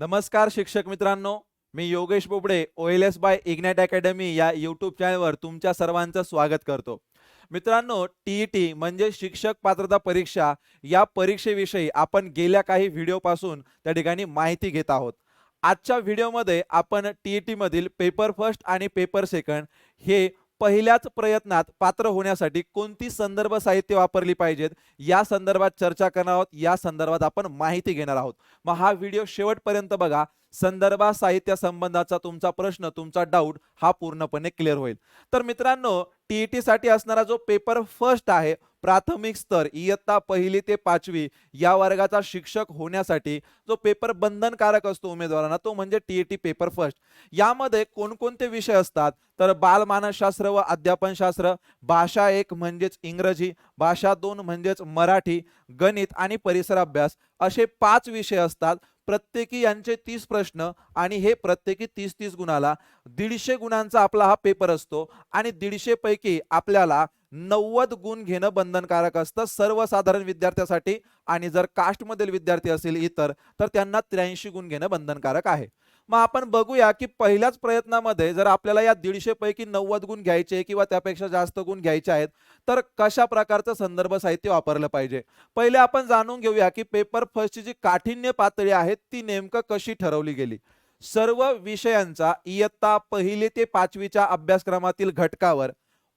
नमस्कार शिक्षक मित्रांनो, मी Yogesh Bobade OLS by ignite academy या यूट्यूब चॅनलवर तुमच्या सर्वांचं स्वागत करतो. मित्रांनो, TET म्हणजे शिक्षक पात्रता परीक्षा या परीक्षेविषयी आपण गेल्या काही व्हिडिओपासून त्या ठिकाणी माहिती घेत आहोत. आजच्या व्हिडिओमध्ये आपण TET मधील पेपर फर्स्ट आणि पेपर सेकंड हे पहिल्याच प्रयत्नात पात्र होण्यासाठी कोणती संदर्भ साहित्य वापरली पाहिजेत या संदर्भात चर्चा करणार आहोत. या संदर्भात आपण माहिती घेणार आहोत. मग हा व्हिडिओ शेवटपर्यंत बघा. संदर्भ साहित्य संबंधाचा तुमचा प्रश्न, तुमचा डाऊट हा पूर्णपणे क्लिअर होईल. तर मित्रांनो, TET साठी असणारा जो पेपर फर्स्ट आहे, प्राथमिक स्तर इयत्ता 1ली ते 5वी या वर्गाचा शिक्षक होण्यासाठी जो पेपर बंधनकारक असतो उमेदवारांना, तो म्हणजे TET पेपर फर्स्ट. यामध्ये कोणकोणते विषय असतात तर बालमानसशास्त्र व अध्यापनशास्त्र, भाषा 1 म्हणजेच इंग्रजी, भाषा 2 म्हणजेच मराठी, गणित आणि परिसर अभ्यास असे 5 विषय असतात. प्रत्येकी यांचे 30 प्रश्न आणि हे प्रत्येकी 30-30 गुणाला 150 गुणांचा आपला हा पेपर असतो आणि 150 पैकी आपल्याला 90 गुण घेणं बंधनकारक असतं सर्वसाधारण विद्यार्थ्यासाठी आणि जर कास्टमधील विद्यार्थी असेल इतर तर त्यांना 83 गुण घेणं बंधनकारक आहे. मग आपण बघूया की पहिल्याच प्रयत्नामध्ये जर आपल्याला या 150 पैकी 90 गुण घ्यायचे किंवा त्यापेक्षा जास्त गुण घ्यायचे आहेत तर कशा प्रकारचं संदर्भ साहित्य वापरलं पाहिजे. पहिले आपण जाणून घेऊया की पेपर फर्स्टची जी काठिण्य पातळी आहे ती नेमकं कशी ठरवली गेली. सर्व विषयांचा इयत्ता 1ली ते 5वीच्या अभ्यासक्रमातील घटकावर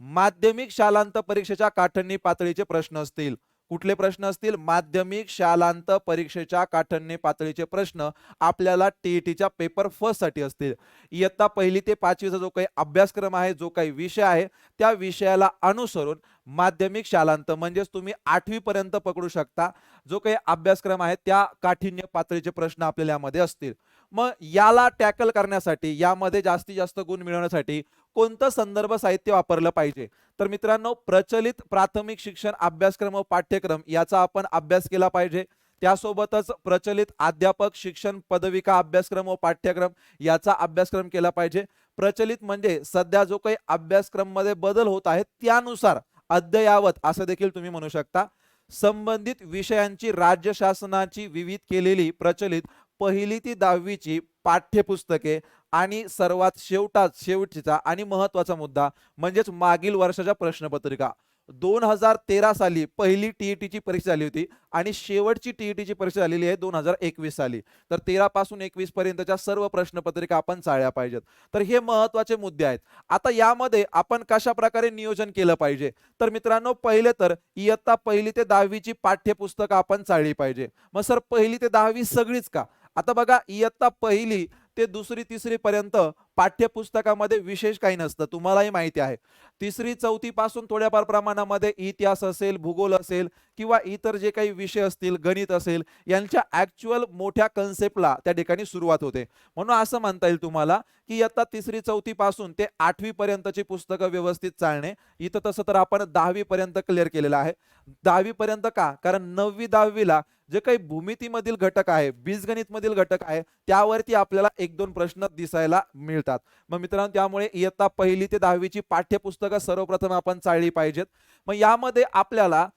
माध्यमिक शालांत परीक्षेच्या काठिण्य पातळीचे प्रश्न असतील. कुठले प्रश्न असतील? माध्यमिक शालांत परीक्षेच्या काठिण्य पातळीचे प्रश्न आपल्याला TETच्या पेपर फर्स्ट साठी असतील. इयत्ता 1ली ते 5वीचा जो काही अभ्यासक्रम आहे, जो काही विषय आहे, त्या विषयाला अनुसरून माध्यमिक शालांत म्हणजेच तुम्ही 8वी पर्यंत पकडू शकता जो काही अभ्यासक्रम आहे त्या काठिण्य पातळीचे प्रश्न आपल्याला यामध्ये असतील. मग याला टॅकल करण्यासाठी, यामध्ये जास्तीत जास्त गुण मिळवण्यासाठी कोणतं संदर्भ साहित्य वापरलं पाहिजे तर मित्रांनो, प्रचलित प्राथमिक शिक्षण अभ्यासक्रम व पाठ्यक्रम याचा आपण अभ्यास केला पाहिजे. त्यासोबतच प्रचलित अध्यापक शिक्षण पदविका अभ्यासक्रम व पाठ्यक्रम याचा अभ्यासक्रम केला पाहिजे. प्रचलित म्हणजे सध्या जो काही अभ्यासक्रम मध्ये बदल होत आहेत त्यानुसार अद्ययावत असं देखील तुम्ही म्हणू शकता. संबंधित विषयांची राज्य शासनाची विविध केलेली प्रचलित 1ली ते 10वीची पाठ्यपुस्तके आणि सर्वात शेवटचा आणि महत्त्वाचा मुद्दा म्हणजेच मागील वर्षाच्या प्रश्नपत्रिका. 2013 साली पहिली TETची परीक्षा झाली होती आणि शेवटची TETची परीक्षा झालेली आहे 2021 साली. तर 13 पासून 21 पर्यंतच्या सर्व प्रश्नपत्रिका आपण चाळल्या पाहिजेत. तर हे महत्त्वाचे मुद्दे आहेत. आता यामध्ये आपण कशा प्रकारे नियोजन केलं पाहिजे तर मित्रांनो, पहिले तर इयत्ता 1ली ते 10वीची पाठ्यपुस्तकं आपण चाळली पाहिजे. मग सर 1ली ते 10वी सगळीच का? आता बघा, इयत्ता 1ली ते 2री 3री पर्यंत पाठ्यपुस्तकामध्ये विशेष काही नसतं, तुम्हालाही माहिती आहे. 3री 4थी पासून थोड्याफार प्रमाणामध्ये इतिहास असेल, भूगोल असेल किंवा इतर जे काही विषय असतील, गणित असेल, यांच्या ऍक्च्युअल मोठ्या कन्सेप्टला त्या ठिकाणी सुरुवात होते. म्हणून असं म्हणता येईल तुम्हाला की इयत्ता 3री 4थी पासून ते 8वी पर्यंतची पुस्तकं व्यवस्थित चाळणे. इथं तसं तर आपण 10वी पर्यंत क्लिअर केलेलं आहे. 10वी पर्यंत का? कारण 9वी 10वीला जे काही भूमितीमधील घटक आहे, बीजगणित मधील घटक आहे, त्यावरती आपल्याला 1-2 प्रश्न दिसायला मिळतात. मग मित्रांनो, त्यामुळे इयत्ता 1ली ते 10वीची पाठ्यपुस्तकं सर्वप्रथम आपण चाळली पाहिजेत. मग यामध्ये आपल्याला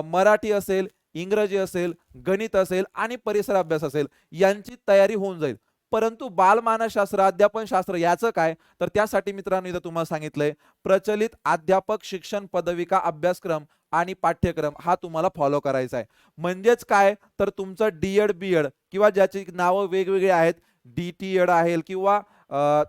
मराठी असेल, इंग्रजी असेल, गणित असेल आणि परिसर अभ्यास असेल यांची तयारी होऊन जाईल. परंतु बालमानसशास्त्र, अध्यापनशास्त्र याचं काय तर त्यासाठी मित्रांनो इथं तुम्हाला सांगितलंय प्रचलित अध्यापक शिक्षण पदविका अभ्यासक्रम आणि पाठ्यक्रम हा तुम्हाला फॉलो करायचा आहे. म्हणजेच काय तर तुमचं DED BED किंवा ज्याची नावं वेगवेगळी आहेत, DTED आहे किंवा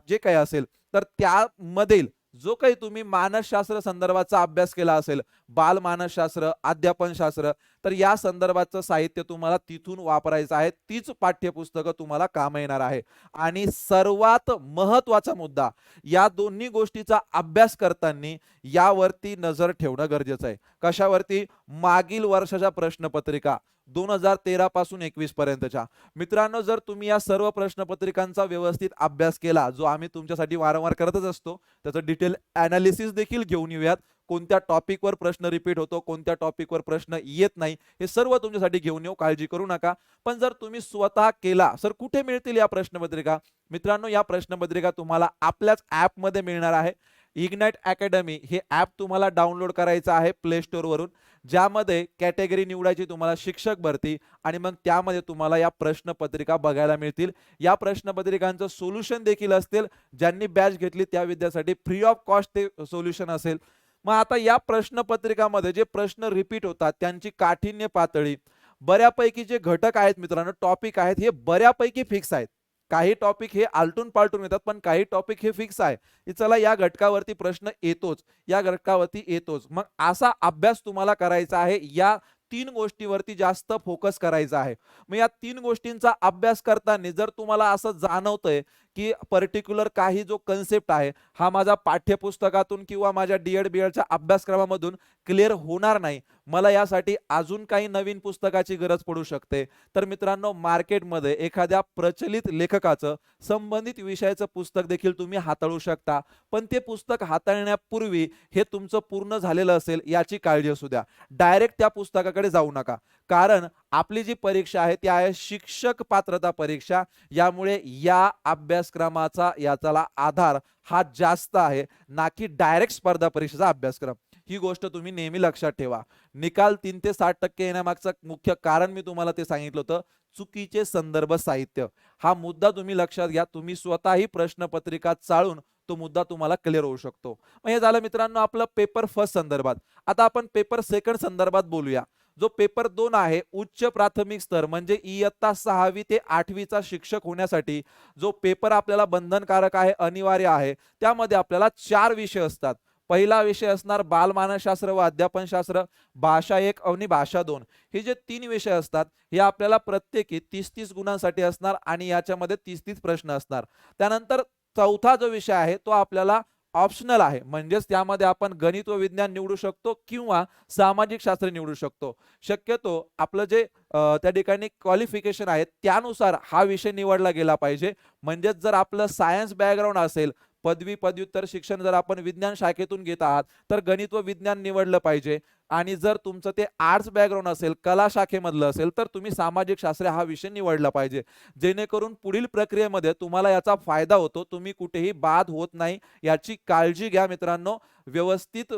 जे काही असेल तर त्यामधील जो काही तुम्ही मानसशास्त्र संदर्भाचा अभ्यास केला असेल, बालमानसशास्त्र, अध्यापनशास्त्र, तर या संदर्भाचं साहित्य तुम्हाला तिथून वापरायचं आहे. तीच पाठ्यपुस्तकं तुम्हाला काम येणार आहे. आणि सर्वात महत्त्वाचा मुद्दा, या दोन्ही गोष्टीचा अभ्यास करताना यावरती नजर ठेवणं गरजेचं आहे. कशावरती? मागील वर्षाच्या प्रश्नपत्रिका 2013 पासून 21 पर्यंतच्या. मित्रांनो, जर तुम्ही या सर्व प्रश्नपत्रिकांचा व्यवस्थित अभ्यास केला, जो आम्ही तुमच्यासाठी वारंवार करतच असतो, त्याचं डिटेल ॲनालिसिस देखील घेऊन येऊयात. कोणत्या टॉपिकवर प्रश्न रिपीट होतो, कोणत्या टॉपिकवर प्रश्न येत नाही, हे सर्व तुमच्यासाठी घेऊन येऊ, काळजी करू नका. पण जर तुम्ही स्वतः केला, सर कुठे मिळतील या प्रश्नपत्रिका? मित्रांनो, या प्रश्नपत्रिका तुम्हाला आपल्याच ॲपमध्ये मिळणार आहे. इग्नाइट अकॅडमी हे ॲप तुम्हाला डाउनलोड करायचं आहे प्ले स्टोअरवरून, ज्यामध्ये कॅटेगरी निवडायची तुम्हाला शिक्षक भरती आणि मग त्यामध्ये तुम्हाला या प्रश्नपत्रिका बघायला मिळतील. या प्रश्नपत्रिकांचं सोल्युशन देखील असतील. ज्यांनी बॅच घेतली त्या विद्यार्थ्यांसाठी फ्री ऑफ कॉस्ट ते सोल्युशन असेल. मग आता या प्रश्नपत्रिकामध्ये जे प्रश्न रिपीट होतात त्यांची काठिण्य पातळी, बऱ्यापैकी जे घटक आहेत मित्रांनो, टॉपिक आहेत, हे बऱ्यापैकी फिक्स आहेत. काही टॉपिक हे आलटून पालटून येतात, पण काही टॉपिक हे फिक्स आहे की चला या घटकावरती प्रश्न येतोच, या घटकावरती येतोच. मग असा अभ्यास तुम्हाला करायचा आहे. या 3 गोष्टीवरती जास्त फोकस करायचा आहे. मग या 3 गोष्टींचा अभ्यास करताना जर तुम्हाला असं जाणवतंय की पर्टिक्युलर काही जो कन्सेप्ट आहे हा माझा पाठ्यपुस्तकातून किंवा माझ्या डी.एड. बी.एडच्या अभ्यासक्रमामधून क्लिअर होणार नाही, मला यासाठी अजून काही नवीन पुस्तकाची गरज पडू शकते, तर मित्रांनो मार्केटमध्ये एखाद्या प्रचलित लेखकाचं संबंधित विषयाचं पुस्तक देखील तुम्ही हाताळू शकता. पण ते पुस्तक हाताळण्यापूर्वी हे तुमचं पूर्ण झालेलं असेल याची काळजी असू द्या. डायरेक्ट त्या पुस्तकाकडे जाऊ नका, कारण आपली जी परीक्षा आहे ती आहे शिक्षक पात्रता परीक्षा. यामुळे या अभ्यासक्रमाचा याचा आधार हा जास्त आहे, ना की डायरेक्ट स्पर्धा परीक्षेचा अभ्यासक्रम. ही गोष्ट तुम्ही नेहमी लक्षात ठेवा. निकाल 3 ते 60% येण्यामागचं मुख्य कारण मी तुम्हाला ते सांगितलं होतं, चुकीचे संदर्भ साहित्य. हा मुद्दा तुम्ही लक्षात घ्या. तुम्ही स्वतःही प्रश्नपत्रिका चाळून तो मुद्दा तुम्हाला क्लिअर होऊ शकतो. मग हे झालं मित्रांनो आपलं पेपर फर्स्ट संदर्भात. आता आपण पेपर सेकंड संदर्भात बोलूया. जो पेपर 2 आहे, उच्च प्राथमिक स्तर म्हणजे इयत्ता 6वी ते 8वीचा शिक्षक होण्यासाठी जो पेपर आपल्याला बंधनकारक आहे, अनिवार्य आहे, त्यामध्ये आपल्याला 4 विषय असतात. पहिला विषय असणार बालमानसशास्त्र व अध्यापनशास्त्र, भाषा 1 आणि भाषा 2. हे जे 3 विषय असतात हे आपल्याला प्रत्येकी 30-30 गुणांसाठी असणार आणि याच्यामध्ये 30-30 प्रश्न असणार. त्यानंतर चौथा जो विषय आहे तो आपल्याला ऑप्शनल आहे, म्हणजेच त्यामध्ये आपण गणित व विज्ञान निवडू शकतो किंवा सामाजिक शास्त्र निवडू शकतो. शक्यतो आपलं जे त्या ठिकाणी क्वालिफिकेशन आहे त्यानुसार हा विषय निवडला गेला पाहिजे. म्हणजेच जर आपलं सायन्स बॅकग्राऊंड असेल, पदवी पदव्युत्तर शिक्षण जर आपण विज्ञान शाखेतून घेत आहात तर गणित व विज्ञान निवडलं पाहिजे. आणि जर तुमचं ते आर्ट्स बॅकग्राऊंड असेल, कला शाखेमधलं असेल, तर तुम्ही सामाजिक शास्त्र हा विषय निवडला पाहिजे, जेणेकरून पुढील प्रक्रियेमध्ये तुम्हाला याचा फायदा होतो, तुम्ही कुठेही बाद होत नाही याची काळजी घ्या मित्रांनो. व्यवस्थित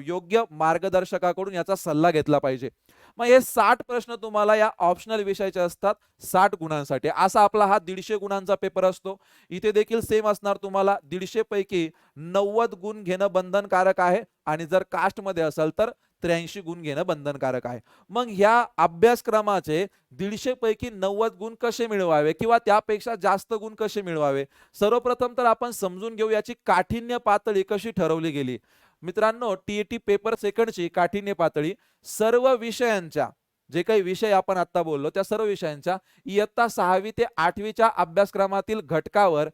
योग्य मार्गदर्शकाकडून याचा सल्ला घेतला पाहिजे. मग हे 60 प्रश्न तुम्हाला या ऑप्शनल विषयाचे असतात 60 गुणांसाठी. असा आपला हा 150 गुणांचा पेपर असतो. इथे देखील सेम असणार, तुम्हाला 150 पैकी 90 गुण घेणं बंधनकारक आहे आणि जर कास्ट मध्ये असेल तर 83 गुण घेणं बंधनकारक आहे. मग ह्या अभ्यासक्रमाचे 150 पैकी 90 गुण कसे मिळवावे किंवा त्यापेक्षा जास्त गुण कसे मिळवावे, सर्वप्रथम तर आपण समजून घेऊ याची काठिण्य पातळी कशी ठरवली गेली. मित्रांनो टीईटी पेपर सेकंडची काठिण्य पातळी सर्व विषयांच्या, जे काही विषय आपण आता बोललो त्या सर्व विषयांच्या इयत्ता 6वी ते 8वीच्या अभ्यासक्रमातील घटकावर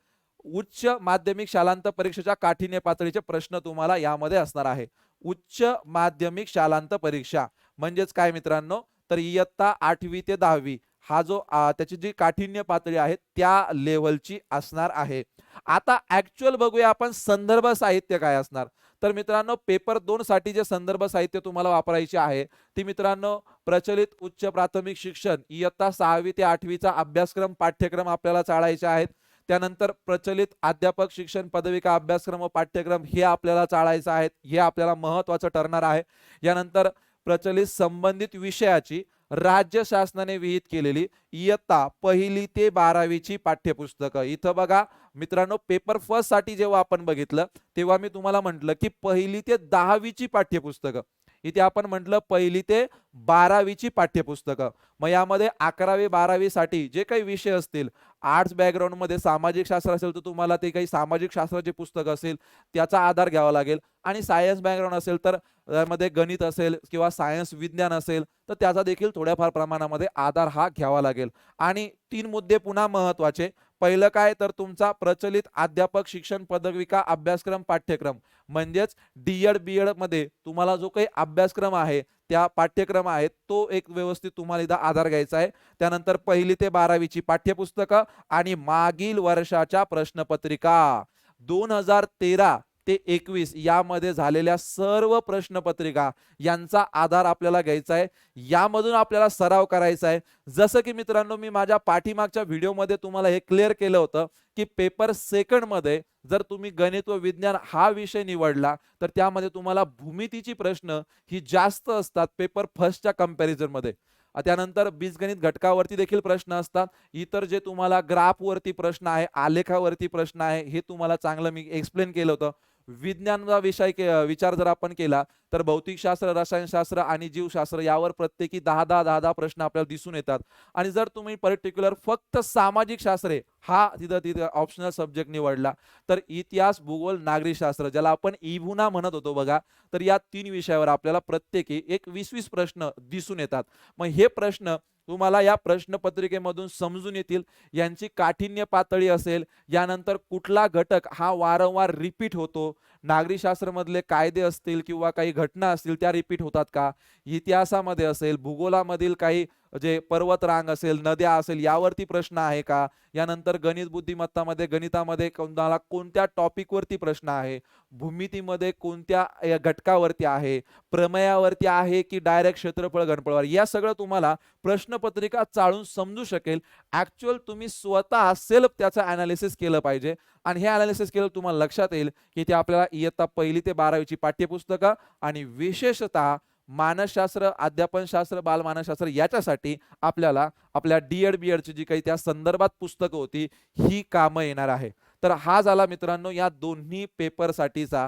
उच्च माध्यमिक शालांत परीक्षेच्या काठिण्य पातळीचे प्रश्न तुम्हाला यामध्ये असणार आहे. उच्च माध्यमिक शालांत परीक्षा म्हणजेच काय मित्रांनो, तर इयत्ता 8वी ते 10वी हा जो त्याची जी काठिण्य पातळी आहे त्या लेव्हलची असणार आहे. आता ऍक्च्युअल बघूया आपण संदर्भ साहित्य काय असणार. तर मित्रांनो पेपर 2 साठी जे संदर्भ साहित्य तुम्हाला वापरायचे आहे ती मित्रांनो प्रचलित उच्च प्राथमिक शिक्षण इयत्ता 6वी ते 8वीचा अभ्यासक्रम पाठ्यक्रम आपल्याला चाळायचे आहेत. त्यानंतर प्रचलित अध्यापक शिक्षण पदविका अभ्यासक्रम व पाठ्यक्रम हे आपल्याला चाळायचं आहे, हे आपल्याला महत्त्वाचं ठरणार आहे. यानंतर प्रचलित संबंधित विषयाची राज्य शासनाने विहित केलेली इयत्ता 1ली ते 12वीची पाठ्यपुस्तकं. इथं बघा मित्रांनो पेपर फर्स्ट साठी जेव्हा आपण बघितलं तेव्हा मी तुम्हाला म्हटलं की 1ली ते 10वीची पाठ्यपुस्तकं. इथे आपण म्हटलं 1ली ते 12वीची पाठ्यपुस्तकं. मग यामध्ये 11वी 12वी साठी जे काही विषय असतील, आर्ट्स बॅकग्राऊंड मध्ये सामाजिक शास्त्र असेल तर तुम्हाला ते काही सामाजिक शास्त्राचे पुस्तक असेल त्याचा आधार घ्यावा लागेल. आणि सायन्स बॅकग्राऊंड असेल तर त्यामध्ये गणित असेल किंवा सायन्स विज्ञान असेल तर त्याचा देखील थोड्याफार प्रमाणामध्ये आधार हा घ्यावा लागेल. आणि 3 मुद्दे पुन्हा महत्त्वाचे. पहिलं काय तर तुमचा प्रचलित अध्यापक शिक्षण पदविका अभ्यासक्रम पाठ्यक्रम म्हणजेच डी.एड. बी.एड. मध्ये तुम्हाला जो काही अभ्यासक्रम आहे त्या पाठ्यक्रम आहेत तो एक व्यवस्थित तुम्हाला इथं आधार घ्यायचा आहे. त्यानंतर 1ली ते 12वीची पाठ्यपुस्तकं आणि मागील वर्षाच्या प्रश्नपत्रिका 2013 ते 21 यामध्ये झालेल्या सर्व प्रश्नपत्रिका यांचा आधार आपल्याला घ्यायचा आहे. यामधून आपल्याला सराव करायचा आहे. जसं की मित्रांनो मी माझ्या पाठीमागच्या व्हिडिओमध्ये तुम्हाला हे क्लिअर केलं होतं की पेपर सेकंडमध्ये जर तुम्ही गणित व विज्ञान हा विषय निवडला तर त्यामध्ये तुम्हाला भूमितीची प्रश्न ही जास्त असतात पेपर फर्स्टच्या कंपॅरिझनमध्ये. त्यानंतर बीजगणित घटकावरती देखील प्रश्न असतात. इतर जे तुम्हाला ग्राफवरती प्रश्न आहे, आलेखावरती प्रश्न आहे, हे तुम्हाला चांगलं मी एक्सप्लेन केलं होतं. विज्ञानचा विषय विचार जर आपण केला तर भौतिकशास्त्र, रसायनशास्त्र आणि जीवशास्त्र यावर प्रत्येकी 10 प्रश्न आपल्याला दिसून येतात. आणि जर तुम्ही पर्टिक्युलर फक्त सामाजिक शास्त्रे हा तिथं ऑप्शनल सब्जेक्ट निवडला तर इतिहास, भूगोल, नागरिकशास्त्र ज्याला आपण इभुना म्हणत होतो बघा, तर या 3 विषयावर आपल्याला प्रत्येकी एक 20-20 प्रश्न दिसून येतात. मग हे प्रश्न तुम्हाला या प्रश्नपत्रिकेमधून समजून येतील. यांची काठिण्य पातळी असेल, यानंतर कुठला घटक हा वारंवार रिपीट होतो, नागरिकशास्त्रामधले कायदे असतील किंवा काही घटना असतील त्या रिपीट होतात का, इतिहासामध्ये असेल, भूगोलामधील काही जे पर्वतरांग असेल, नद्या असेल यावरती प्रश्न आहे का, यानंतर गणित बुद्धिमत्तामध्ये गणितामध्ये कोणाला कोणत्या टॉपिकवरती प्रश्न आहे, भूमितीमध्ये कोणत्या घटकावरती आहे, प्रमेयावरती आहे की डायरेक्ट क्षेत्रफळ घनफळावर, या सगळं तुम्हाला प्रश्नपत्रिका चाळून समजू शकेल. ऍक्च्युअल तुम्ही स्वतः सेल्फ त्याचं अनालिसिस केलं पाहिजे आणि हे अनालिसिस केलं तुम्हाला लक्षात येईल की ते आपल्याला इयत्ता 1ली ते 12वीची पाठ्यपुस्तकं आणि विशेषतः मानसशास्त्र, अध्यापनशास्त्र, बालमानसशास्त्र याच्यासाठी आपल्याला आपल्या डी.एड. बी.एडची जी काही त्या संदर्भात पुस्तकं होती ही कामं येणार आहे. तर हा झाला मित्रांनो या दोन्ही पेपरसाठीचा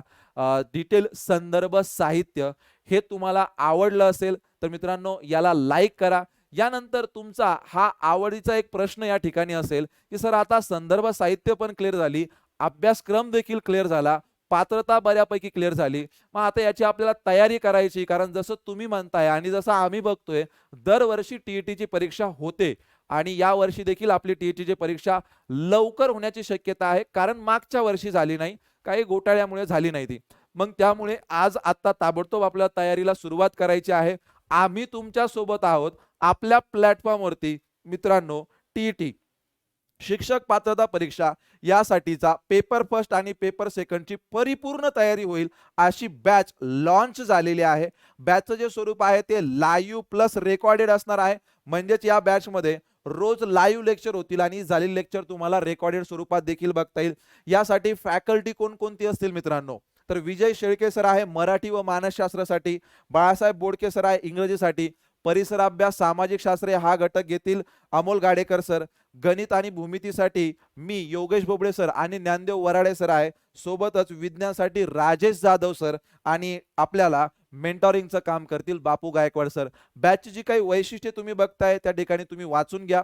डिटेल संदर्भ साहित्य. हे तुम्हाला आवडलं असेल तर मित्रांनो याला लाईक करा. यानंतर तुमचा हा आवडीचा एक प्रश्न या ठिकाणी असेल की सर आता संदर्भ साहित्य पण क्लिअर झाली, अभ्यासक्रम देखील क्लिअर झाला, पात्रता बऱ्यापैकी क्लिअर झाली, मग आता याची आपल्याला तयारी करायची, कारण जसं तुम्ही म्हणताय आणि जसं आम्ही बघतोय दरवर्षी टीईटीची परीक्षा होते आणि या वर्षी देखील आपली टीईटीची परीक्षा लवकर होण्याची शक्यता आहे, कारण मागच्या वर्षी झाली नाही, काही घोटाळ्यामुळे झाली नाही ती. मग त्यामुळे आज आता ताबडतोब आपल्याला तयारीला सुरुवात करायची आहे. आम्ही तुमच्या सोबत आहोत आपल्या प्लॅटफॉर्मवरती. मित्रांनो टीईटी शिक्षक पात्रता परीक्षा यासाठीचा पेपर फर्स्ट आणि पेपर सेकंडची परिपूर्ण तयारी होईल अशी बॅच लॉन्च झालेली आहे. बॅचचं जे स्वरूप आहे ते लाईव्ह प्लस रेकॉर्डेड असणार आहे. म्हणजेच या बॅचमध्ये रोज लाईव्ह लेक्चर होतील आणि झालेले लेक्चर तुम्हाला रेकॉर्डेड स्वरूपात देखील बघता येईल. यासाठी फॅकल्टी कोणकोणती असतील मित्रांनो, तर विजय शेळके सर आहे मराठी व मानसशास्त्रासाठी, बाळासाहेब बोडके सर आहे इंग्रजीसाठी, परिसर अभ्यास सामाजिक शास्त्र हा घटक घेतील अमोल गाडेकर सर, गणित आणि भूमितीसाठी मी योगेश बोबडे सर आणि ज्ञानदेव वराडे सर आहे, सोबतच विज्ञानासाठी राजेश जाधव सर आणि आपल्याला मेंटॉरिंगचं काम करतील बापू गायकवाड सर. बॅचची जी काही वैशिष्ट्ये तुम्ही बघताय त्या ठिकाणी तुम्ही वाचून घ्या.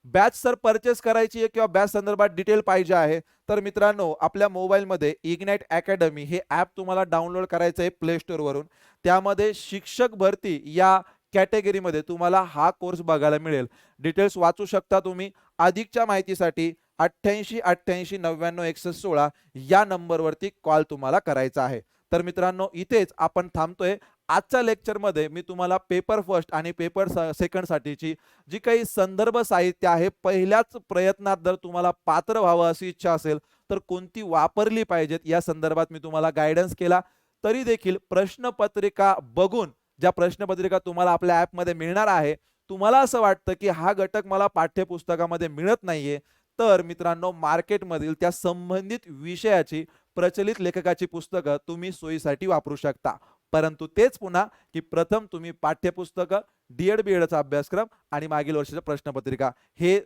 बॅच सर परचेस करायची आहे किंवा बॅच संदर्भात डिटेल पाहिजे आहे तर मित्रांनो आपल्या मोबाईलमध्ये इग्नाइट अकॅडमी हे ॲप तुम्हाला डाउनलोड करायचं आहे प्ले स्टोअरवरून. त्यामध्ये शिक्षक भरती या कॅटेगरीमध्ये तुम्हाला हा कोर्स बघायला मिळेल. डिटेल्स वाचू शकता तुम्ही. अधिकच्या माहितीसाठी 8888996116 या नंबरवरती कॉल तुम्हाला करायचा आहे. तर मित्रांनो इथेच आपण थांबतोय. आजच्या लेक्चरमध्ये मी तुम्हाला पेपर फर्स्ट आणि पेपर सेकंड साठीची जी काही संदर्भ साहित्य आहे पहिल्याच प्रयत्नात जर तुम्हाला पात्र व्हावं अशी इच्छा असेल तर कोणती वापरली पाहिजेत या संदर्भात मी तुम्हाला गायडन्स केला. तरी देखील प्रश्नपत्रिका बघून ज्या प्रश्नपत्रिका तुम्हाला आपल्या ॲपमध्ये मिळणार आहे, तुम्हाला असं वाटतं की हा घटक मला पाठ्यपुस्तकामध्ये मिळत नाहीये, तर मित्रांनो मार्केटमधील त्या संबंधित विषयाची प्रचलित लेखकाची पुस्तकं तुम्ही सोयीसाठी वापरू शकता. परंतु तेच पुन्हा की प्रथम तुम्ही पाठ्यपुस्तकं, डी.एड. बी.एडचा अभ्यासक्रम आणि मागील वर्षाच्या प्रश्नपत्रिका हे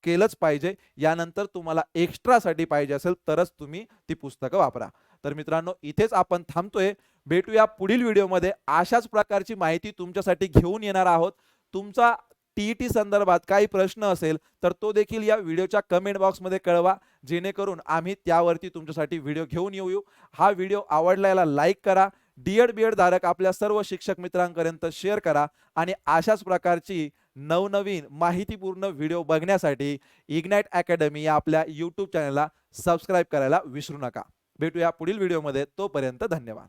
केलंच पाहिजे. यानंतर तुम्हाला एक्स्ट्रासाठी पाहिजे असेल तरच तुम्ही ती पुस्तकं वापरा. तर मित्रांनो इथेच आपण थांबतोय. भेटूया पुढील व्हिडिओमध्ये. अशाच प्रकारची माहिती तुमच्यासाठी घेऊन येणार आहोत. तुमचा टीईटी संदर्भात काही प्रश्न असेल तर तो देखील या व्हिडिओच्या कमेंट बॉक्समध्ये कळवा, जेणेकरून आम्ही त्यावरती तुमच्यासाठी व्हिडिओ घेऊन येऊ. हा व्हिडिओ आवडला याला लाईक करा. डी.एड. बी.एड. धारक आपल्या सर्व शिक्षक मित्रांपर्यंत शेअर करा आणि अशाच प्रकारची नवनवीन माहितीपूर्ण व्हिडिओ बघण्यासाठी इग्नाइट अकॅडमी या आपल्या यूट्यूब चॅनलला सबस्क्राईब करायला विसरू नका. भेटूया पुढील व्हिडिओमध्ये. तोपर्यंत धन्यवाद.